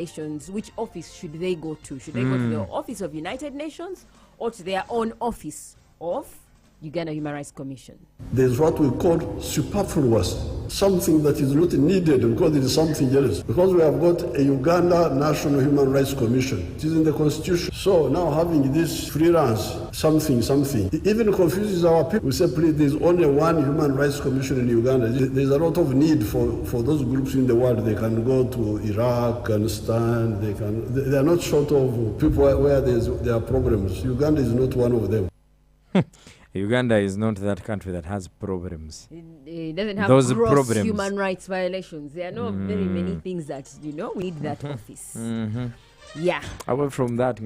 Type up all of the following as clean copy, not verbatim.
nations, which office should they go to? Should they go to the Office of United Nations or to their own office of Uganda Human Rights Commission? There's what we call superfluous, something that is not needed because it is something else. Because we have got a Uganda National Human Rights Commission. It is in the Constitution. So now having this freelance, something, it even confuses our people. We say, please, there's only one Human Rights Commission in Uganda. There's a lot of need for those groups in the world. They can go to Iraq, Afghanistan. They are not short of people where there are problems. Uganda is not one of them. Uganda is not that country that has problems. It doesn't have those gross problems. Human rights violations. There are not very many things that, we need that office. Yeah. Away from that,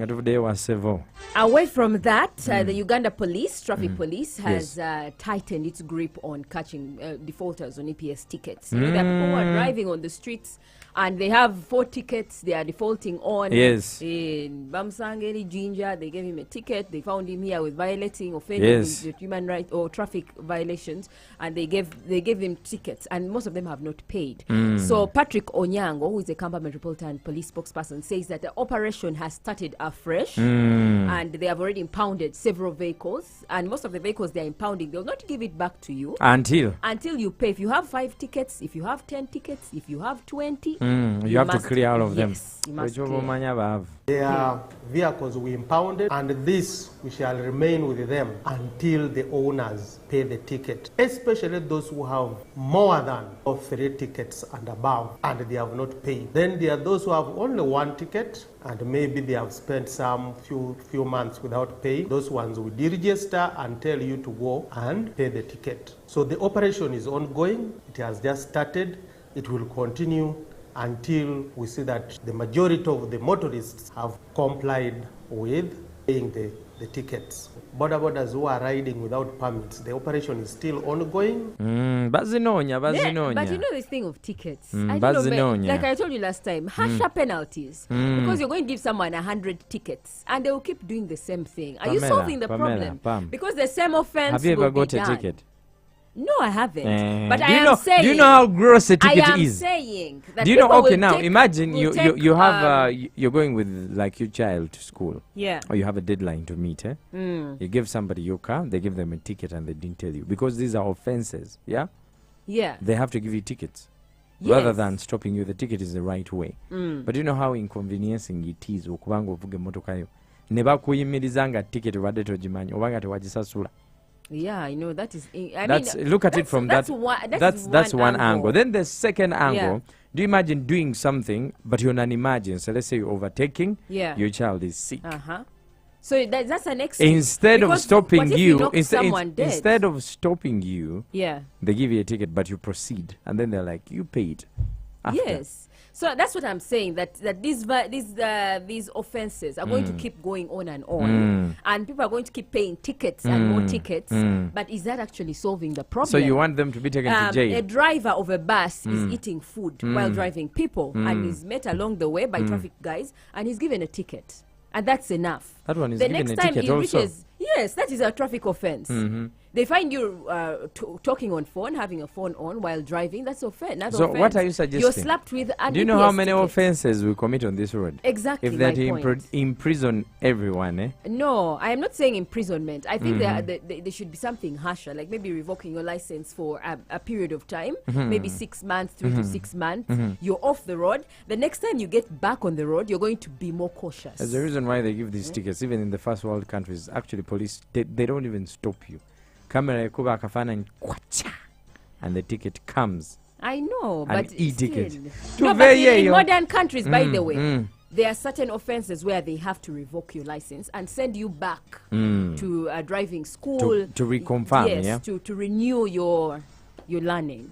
Away from that, the Uganda police, traffic police, has tightened its grip on catching defaulters on EPS tickets. There are people who are driving on the streets and they have 4 tickets they are defaulting on. Yes. In Bamsangeri, Jinja, they gave him a ticket. They found him here with offending with human rights or traffic violations, and they gave him tickets, and most of them have not paid. So Patrick Onyango, who is a Kampala Metropolitan Police spokesperson, says that the operation has started afresh, and they have already impounded several vehicles, and most of the vehicles they are impounding, they'll not give it back to you until you pay. If you have 5 tickets, if you have 10 tickets, if you have 20, you have to clear all of them. Yes, you must clear. Their vehicles we impounded, and this we shall remain with them until the owners pay the ticket, especially those who have more than 3 tickets and above and they have not paid. Then there are those who have only 1 ticket and maybe they have spent some few months without paying. Those ones we deregister and tell you to go and pay the ticket. So the operation is ongoing. It has just started. It will continue until we see that the majority of the motorists have complied with paying the tickets. Border borders who are riding without permits, the operation is still ongoing. But you know this thing of tickets. I don't know, like I told you last time, harsher penalties. Because you're going to give someone 100 tickets and they will keep doing the same thing. Are you solving the problem? Because the same offense have you ever got a ticket? No, I haven't. But I am saying. Do you know how gross a ticket is? I am saying that. Do you know? Okay, now imagine you have you're going with like your child to school. Yeah. Or you have a deadline to meet. You give somebody your car, they give them a ticket, and they didn't tell you because these are offenses. Yeah. Yeah. They have to give you tickets. Yes. Rather than stopping you, the ticket is the right way. But do you know how inconveniencing it is? Okubanga ovuga emotoka yo. Ne bakuyimiriza nga ticket obadde togimanyi obanga tewagisasula. Yeah, I know that is. Look at it from that's one angle. Then the second angle. Do you imagine doing something, but you're not imagining? So let's say you're overtaking. Yeah. Your child is sick. So that's an excuse. Instead of stopping you, instead of stopping you, they give you a ticket, but you proceed, and then they're like, you paid. After. Yes. So that's what I'm saying, that these offenses are going to keep going on and on, and people are going to keep paying tickets and more tickets. But is that actually solving the problem? So you want them to be taken to jail? A driver of a bus is eating food while driving people, and is met along the way by traffic guys, and he's given a ticket, and that's enough. That one is the given next a time ticket he also. reaches, yes, that is a traffic offense. They find you talking on phone, having a phone on while driving. That's offense. So what are you suggesting? You're slapped with an Do you know how many ticket. offenses we commit on this road? Exactly. If that imprison everyone, No, I am not saying imprisonment. I think there should be something harsher, like maybe revoking your license for a period of time, maybe 6 months, 3 to 6 months. You're off the road. The next time you get back on the road, you're going to be more cautious. There's a reason why they give these tickets, even in the first world countries. Actually, police, they don't even stop you. Camera kuba kafana kwacha, and the ticket comes. I know, an but e-ticket. No, but in modern countries, by the way, there are certain offenses where they have to revoke your license and send you back to a driving school to reconfirm. Yes, to renew your learning.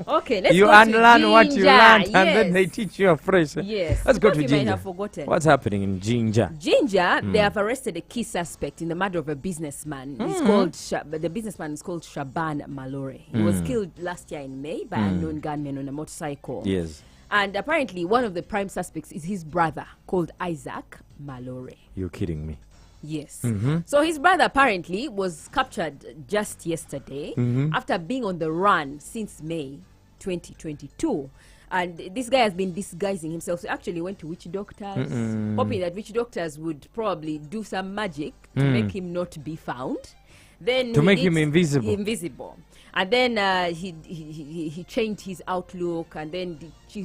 Okay, let's you go unlearn to what you learned, yes. and then they teach you afresh. Yes. Let's go to you might have Jinja. forgotten. What's happening in Jinja? Jinja, they have arrested a key suspect in the murder of a businessman. He's called the businessman is called Shaban Malore. He was killed last year in May by unknown gunmen on a motorcycle. Yes. And apparently one of the prime suspects is his brother called Isaac Malore. You're kidding me. Yes. So his brother apparently was captured just yesterday after being on the run since May 2022. And this guy has been disguising himself. So actually went to witch doctors, hoping that witch doctors would probably do some magic to make him not be found. Then to make him invisible. And then he changed his outlook and then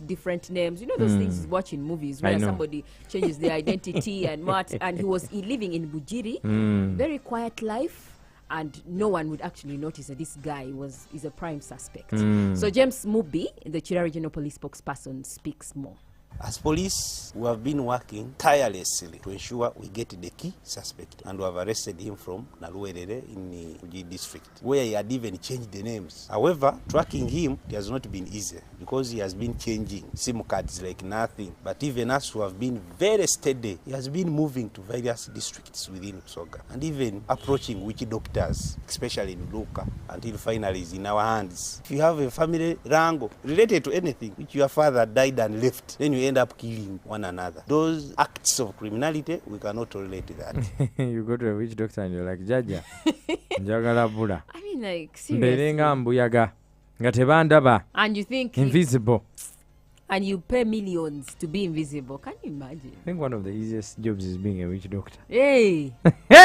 different names. You know those things you watch in movies where somebody changes their identity and what. And he was living in Bujiri, very quiet life, and no one would actually notice that this guy is a prime suspect. So James Mubi, the Chira Regional Police spokesperson, speaks more. As police, we have been working tirelessly to ensure we get the key suspect, and we have arrested him from Naluwerere in the Uji district, where he had even changed the names. However, tracking him it has not been easy because he has been changing SIM cards like nothing. But even us who have been very steady, he has been moving to various districts within Usoga and even approaching witch doctors, especially in Luka, until finally is in our hands. If you have a family wrangle related to anything, which your father died and left, then you end up killing one another. Those acts of criminality, we cannot tolerate that. You go to a witch doctor and you're like, Jaja, njagala bula. I mean, like, seriously. Mberenga mbuyaga. Nga tebandaba. And you think... Invisible. And you pay millions to be invisible. Can you imagine? I think one of the easiest jobs is being a witch doctor. Hey!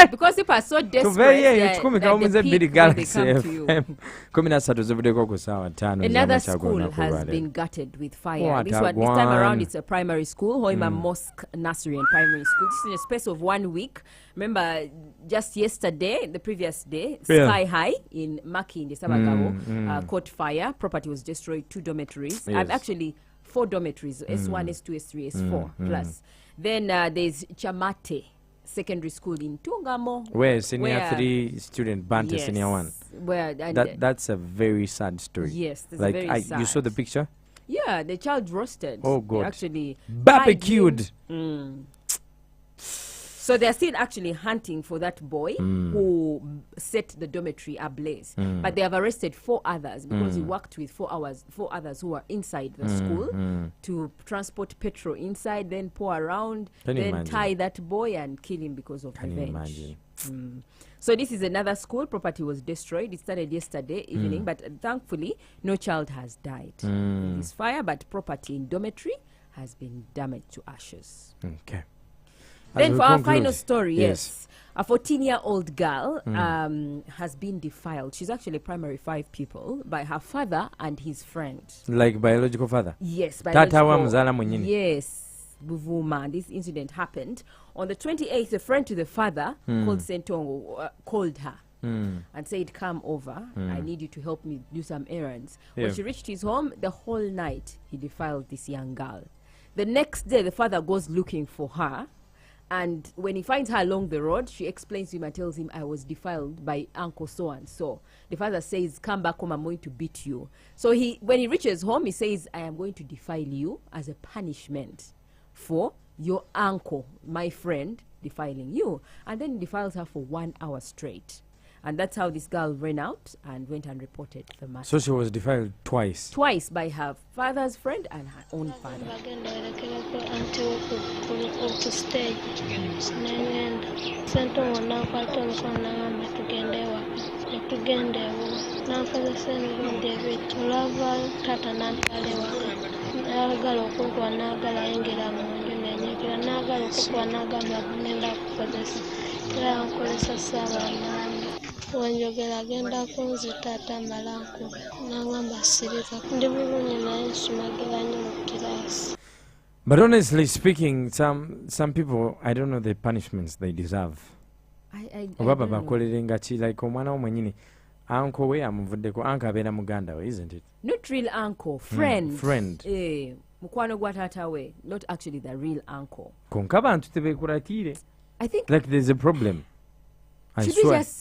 Because people are so desperate that the people, they come to you. Another school has been gutted with fire. This time around, it's a primary school, Hoima Mosque Nursery and Primary School. This is in a space of 1 week. Remember, just yesterday, the previous day, Sky High in Maki in the Sabagabo caught fire. Property was destroyed, 2 dormitories. And actually... 4 dormitories, S1, S2, S3, S4 plus. Then there's Chamate Secondary School in Tungamo. Where senior 3 student burnt a senior 1. Where that's a very sad story. Yes, that's like very sad. You saw the picture? Yeah, the child roasted. Oh God! They actually barbecued. So they're still actually hunting for that boy who set the dormitory ablaze. But they have arrested 4 others because he worked with 4 others who were inside the school to transport petrol inside, then pour around, tie that boy and kill him because of revenge. So this is another school. Property was destroyed. It started yesterday evening, but thankfully no child has died in this fire, but property in dormitory has been damaged to ashes. Okay. Then for our final story, yes. A 14-year-old girl has been defiled. She's actually primary 5 pupil by her father and his friend. Like biological father? Yes. Biological. Yes. Buvuma. This incident happened. On the 28th, a friend to the father called Sentongo called her and said, come over. I need you to help me do some errands. When she reached his home, the whole night he defiled this young girl. The next day, the father goes looking for her. And when he finds her along the road, she explains to him and tells him, I was defiled by Uncle so-and-so. The father says, come back home, I'm going to beat you. So when he reaches home, he says, I am going to defile you as a punishment for your uncle, my friend, defiling you. And then he defiles her for 1 hour straight. And that's how this girl ran out and went and reported the matter. So she was defiled twice? Twice by her father's friend and her own father. Wanjogera agenda kunzitata malanku nangamba sirika ndi bulungi naye nsumagera nnyo mu kirasi. But honestly speaking, some people, I don't know the punishments they deserve. Obaba bakolerenga ki like omwana omwenyini uncle we amuvuddeko uncle abeera muganda we, isn't it? Not real uncle, friend. Friend. Mukwano gwa taata we, not actually the real uncle. Konka bantu tebeekulatire. I think like there's a problem. I should swear. we just